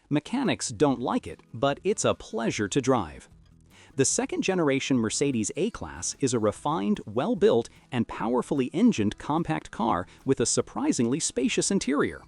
Mechanics don't like it, but it's a pleasure to drive. The second-generation Mercedes A-Class is a refined, well-built, and powerfully engined compact car with a surprisingly spacious interior.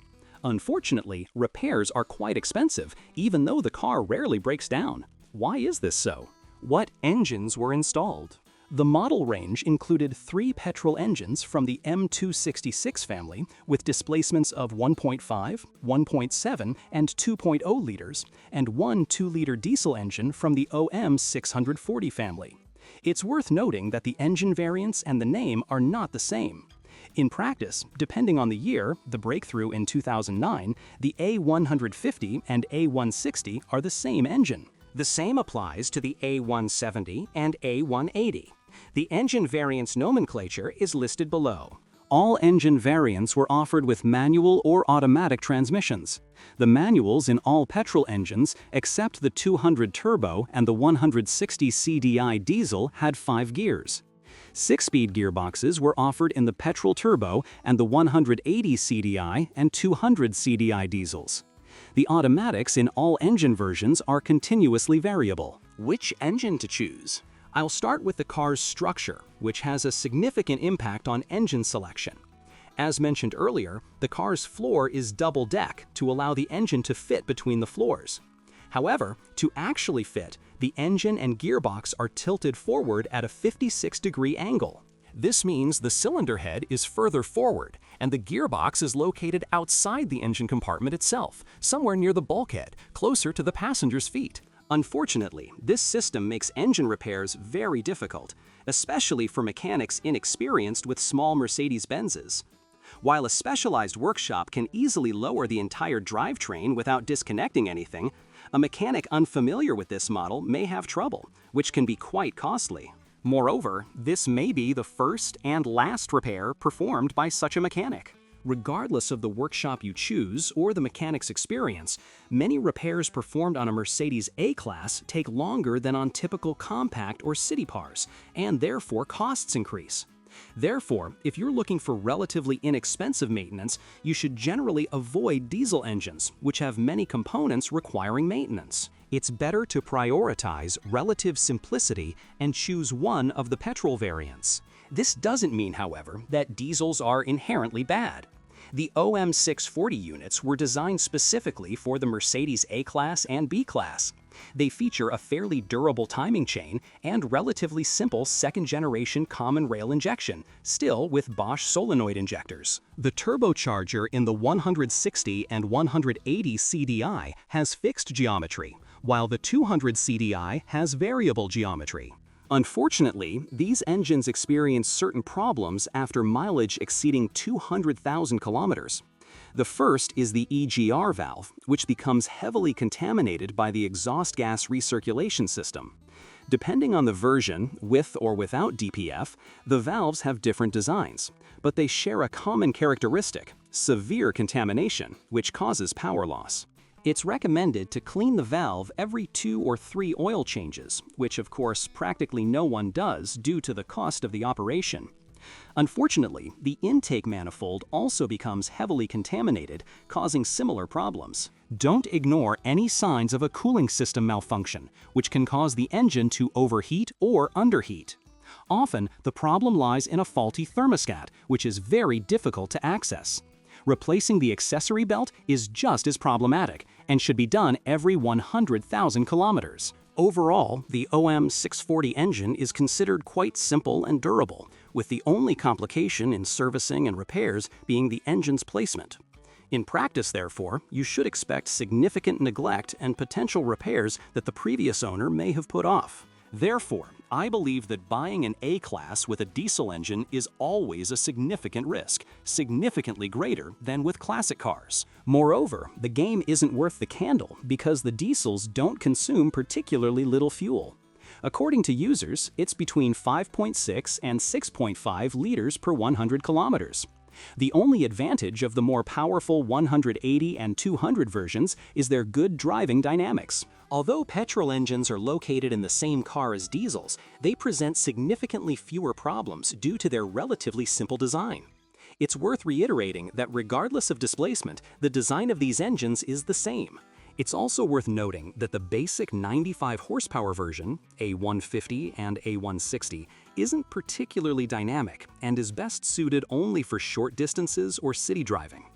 Unfortunately, repairs are quite expensive, even though the car rarely breaks down. Why is this so? What engines were installed? The model range included 3 petrol engines from the M266 family with displacements of 1.5, 1.7, and 2.0 liters, and one 2-liter diesel engine from the OM640 family. It's worth noting that the engine variants and the name are not the same. In practice, depending on the year, the breakthrough in 2009, the A150 and A160 are the same engine. The same applies to the A170 and A180. The engine variants nomenclature is listed below. All engine variants were offered with manual or automatic transmissions. The manuals in all petrol engines, except the 200 turbo and the 160 CDI diesel, had 5 gears. 6-speed gearboxes were offered in the petrol turbo and the 180 CDI and 200 CDI diesels. The automatics in all engine versions are continuously variable. Which engine to choose? I'll start with the car's structure, which has a significant impact on engine selection. As mentioned earlier, the car's floor is double-deck to allow the engine to fit between the floors. However, to actually fit, the engine and gearbox are tilted forward at a 56-degree angle. This means the cylinder head is further forward, and the gearbox is located outside the engine compartment itself, somewhere near the bulkhead, closer to the passenger's feet. Unfortunately, this system makes engine repairs very difficult, especially for mechanics inexperienced with small Mercedes-Benzes. While a specialized workshop can easily lower the entire drivetrain without disconnecting anything, a mechanic unfamiliar with this model may have trouble, which can be quite costly. Moreover, this may be the first and last repair performed by such a mechanic. Regardless of the workshop you choose or the mechanic's experience, many repairs performed on a Mercedes A-Class take longer than on typical compact or city cars, and therefore costs increase. Therefore, if you're looking for relatively inexpensive maintenance, you should generally avoid diesel engines, which have many components requiring maintenance. It's better to prioritize relative simplicity and choose one of the petrol variants. This doesn't mean, however, that diesels are inherently bad. The OM640 units were designed specifically for the Mercedes A-Class and B-Class. They feature a fairly durable timing chain and relatively simple second-generation common rail injection, still with Bosch solenoid injectors. The turbocharger in the 160 and 180 CDI has fixed geometry, while the 200 CDI has variable geometry. Unfortunately, these engines experience certain problems after mileage exceeding 200,000 kilometers. The first is the EGR valve, which becomes heavily contaminated by the exhaust gas recirculation system. Depending on the version, with or without DPF, the valves have different designs, but they share a common characteristic: severe contamination, which causes power loss. It's recommended to clean the valve every 2 or 3 oil changes, which of course practically no one does due to the cost of the operation. Unfortunately, the intake manifold also becomes heavily contaminated, causing similar problems. Don't ignore any signs of a cooling system malfunction, which can cause the engine to overheat or underheat. Often, the problem lies in a faulty thermostat, which is very difficult to access. Replacing the accessory belt is just as problematic and should be done every 100,000 kilometers. Overall, the OM640 engine is considered quite simple and durable, with the only complication in servicing and repairs being the engine's placement. In practice, therefore, you should expect significant neglect and potential repairs that the previous owner may have put off. Therefore, I believe that buying an A-Class with a diesel engine is always a significant risk, significantly greater than with classic cars. Moreover, the game isn't worth the candle because the diesels don't consume particularly little fuel. According to users, it's between 5.6 and 6.5 liters per 100 kilometers. The only advantage of the more powerful 180 and 200 versions is their good driving dynamics. Although petrol engines are located in the same car as diesels, they present significantly fewer problems due to their relatively simple design. It's worth reiterating that regardless of displacement, the design of these engines is the same. It's also worth noting that the basic 95 horsepower version, A150 and A160, isn't particularly dynamic and is best suited only for short distances or city driving.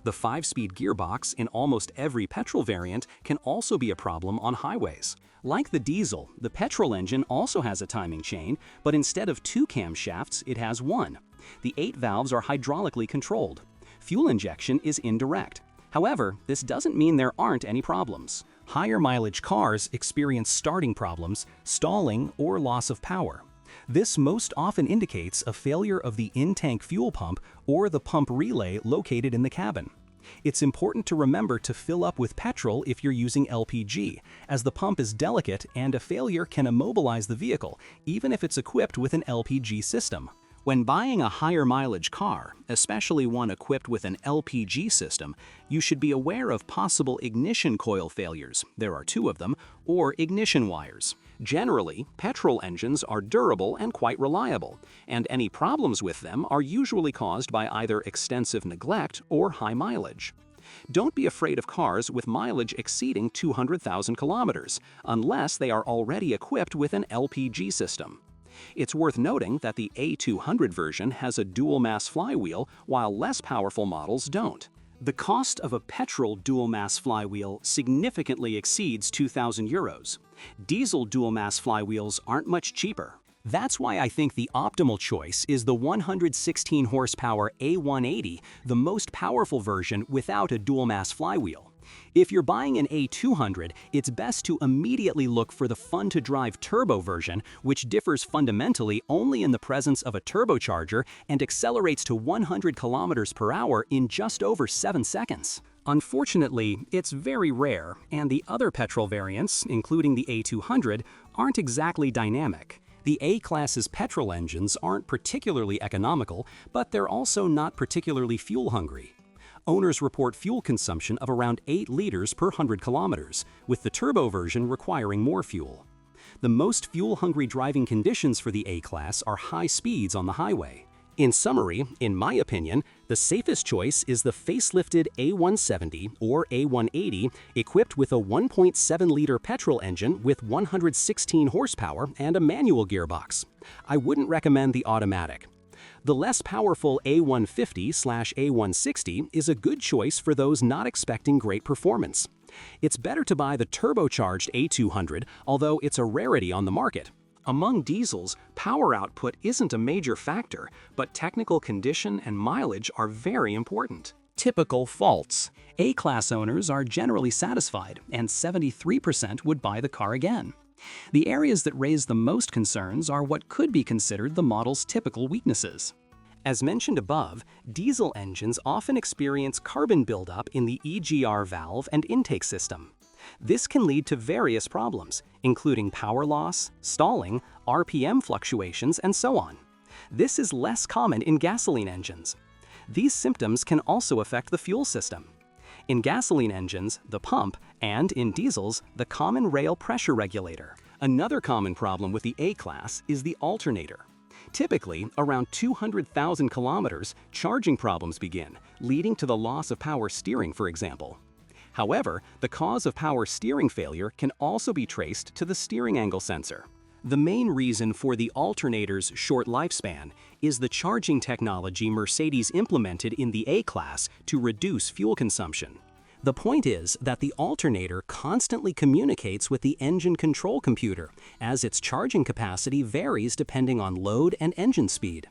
The 5-speed gearbox in almost every petrol variant can also be a problem on highways. Like the diesel, the petrol engine also has a timing chain, but instead of 2 camshafts, it has 1. The 8 valves are hydraulically controlled. Fuel injection is indirect. However, this doesn't mean there aren't any problems. Higher mileage cars experience starting problems, stalling, or loss of power. This most often indicates a failure of the in-tank fuel pump or the pump relay located in the cabin. It's important to remember to fill up with petrol if you're using LPG, as the pump is delicate and a failure can immobilize the vehicle, even if it's equipped with an LPG system. When buying a higher mileage car, especially one equipped with an LPG system, you should be aware of possible ignition coil failures, there are 2 of them, or ignition wires. Generally, petrol engines are durable and quite reliable, and any problems with them are usually caused by either extensive neglect or high mileage. Don't be afraid of cars with mileage exceeding 200,000 kilometers, unless they are already equipped with an LPG system. It's worth noting that the A200 version has a dual-mass flywheel, while less powerful models don't. The cost of a petrol dual-mass flywheel significantly exceeds €2,000. Diesel dual-mass flywheels aren't much cheaper. That's why I think the optimal choice is the 116 horsepower A180, the most powerful version without a dual-mass flywheel. If you're buying an A200, it's best to immediately look for the fun-to-drive turbo version, which differs fundamentally only in the presence of a turbocharger and accelerates to 100 kilometers per hour in just over 7 seconds. Unfortunately, it's very rare, and the other petrol variants, including the A200, aren't exactly dynamic. The A-Class's petrol engines aren't particularly economical, but they're also not particularly fuel-hungry. Owners report fuel consumption of around 8 liters per 100 kilometers, with the turbo version requiring more fuel. The most fuel-hungry driving conditions for the A-Class are high speeds on the highway. In summary, in my opinion, the safest choice is the facelifted A170 or A180 equipped with a 1.7-liter petrol engine with 116 horsepower and a manual gearbox. I wouldn't recommend the automatic. The less powerful A150/A160 is a good choice for those not expecting great performance. It's better to buy the turbocharged A200, although it's a rarity on the market. Among diesels, power output isn't a major factor, but technical condition and mileage are very important. Typical faults. A-Class owners are generally satisfied, and 73% would buy the car again. The areas that raise the most concerns are what could be considered the model's typical weaknesses. As mentioned above, diesel engines often experience carbon buildup in the EGR valve and intake system. This can lead to various problems, including power loss, stalling, RPM fluctuations, and so on. This is less common in gasoline engines. These symptoms can also affect the fuel system. In gasoline engines, the pump, and in diesels, the common rail pressure regulator. Another common problem with the A-Class is the alternator. Typically, around 200,000 kilometers, charging problems begin, leading to the loss of power steering, for example. However, the cause of power steering failure can also be traced to the steering angle sensor. The main reason for the alternator's short lifespan is the charging technology Mercedes implemented in the A-Class to reduce fuel consumption. The point is that the alternator constantly communicates with the engine control computer, as its charging capacity varies depending on load and engine speed.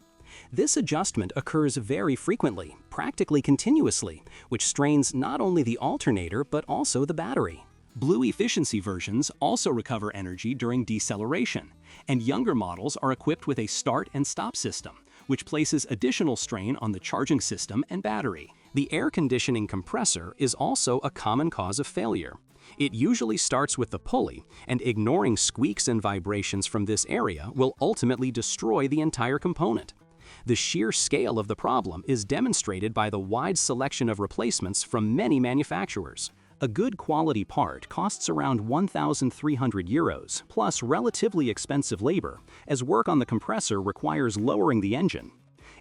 This adjustment occurs very frequently, practically continuously, which strains not only the alternator but also the battery. Blue efficiency versions also recover energy during deceleration, and younger models are equipped with a start and stop system, which places additional strain on the charging system and battery. The air conditioning compressor is also a common cause of failure. It usually starts with the pulley, and ignoring squeaks and vibrations from this area will ultimately destroy the entire component. The sheer scale of the problem is demonstrated by the wide selection of replacements from many manufacturers. A good quality part costs around €1,300, plus relatively expensive labor, as work on the compressor requires lowering the engine.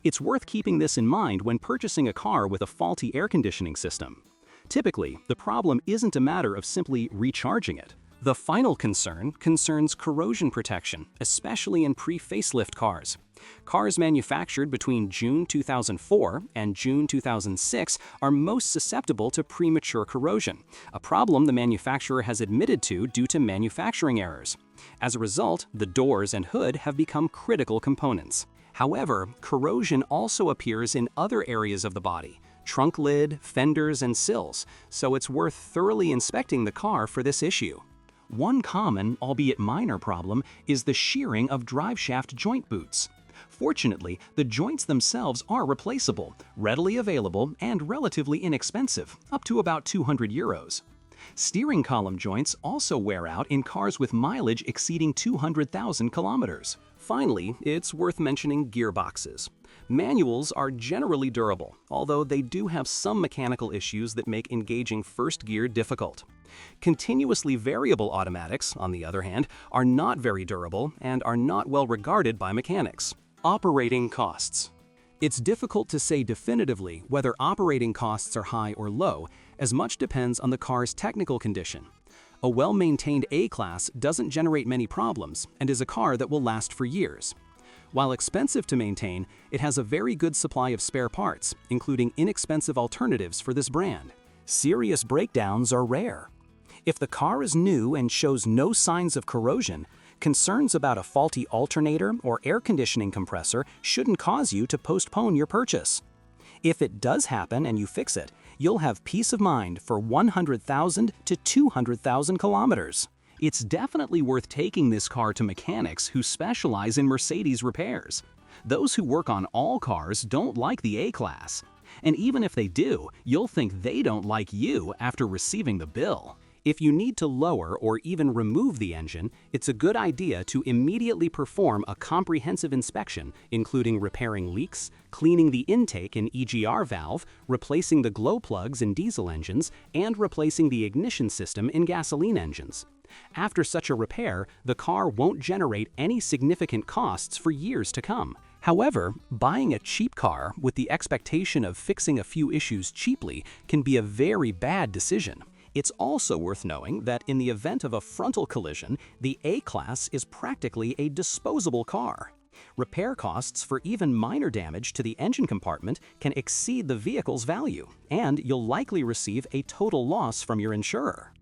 It's worth keeping this in mind when purchasing a car with a faulty air conditioning system. Typically, the problem isn't a matter of simply recharging it. The final concern concerns corrosion protection, especially in pre-facelift cars. Cars manufactured between June 2004 and June 2006 are most susceptible to premature corrosion, a problem the manufacturer has admitted to due to manufacturing errors. As a result, the doors and hood have become critical components. However, corrosion also appears in other areas of the body, trunk lid, fenders, and sills, so it's worth thoroughly inspecting the car for this issue. One common, albeit minor problem is the shearing of driveshaft joint boots. Fortunately, the joints themselves are replaceable, readily available, and relatively inexpensive, up to about €200. Steering column joints also wear out in cars with mileage exceeding 200,000 kilometers. Finally, it's worth mentioning gearboxes. Manuals are generally durable, although they do have some mechanical issues that make engaging first gear difficult. Continuously variable automatics, on the other hand, are not very durable and are not well regarded by mechanics. Operating costs. It's difficult to say definitively whether operating costs are high or low, as much depends on the car's technical condition. A well-maintained A-Class doesn't generate many problems and is a car that will last for years. While expensive to maintain, it has a very good supply of spare parts, including inexpensive alternatives for this brand. Serious breakdowns are rare. If the car is new and shows no signs of corrosion, concerns about a faulty alternator or air conditioning compressor shouldn't cause you to postpone your purchase. If it does happen and you fix it, you'll have peace of mind for 100,000 to 200,000 kilometers. It's definitely worth taking this car to mechanics who specialize in Mercedes repairs. Those who work on all cars don't like the A-Class. And even if they do, you'll think they don't like you after receiving the bill. If you need to lower or even remove the engine, it's a good idea to immediately perform a comprehensive inspection, including repairing leaks, cleaning the intake and EGR valve, replacing the glow plugs in diesel engines, and replacing the ignition system in gasoline engines. After such a repair, the car won't generate any significant costs for years to come. However, buying a cheap car with the expectation of fixing a few issues cheaply can be a very bad decision. It's also worth knowing that in the event of a frontal collision, the A-Class is practically a disposable car. Repair costs for even minor damage to the engine compartment can exceed the vehicle's value, and you'll likely receive a total loss from your insurer.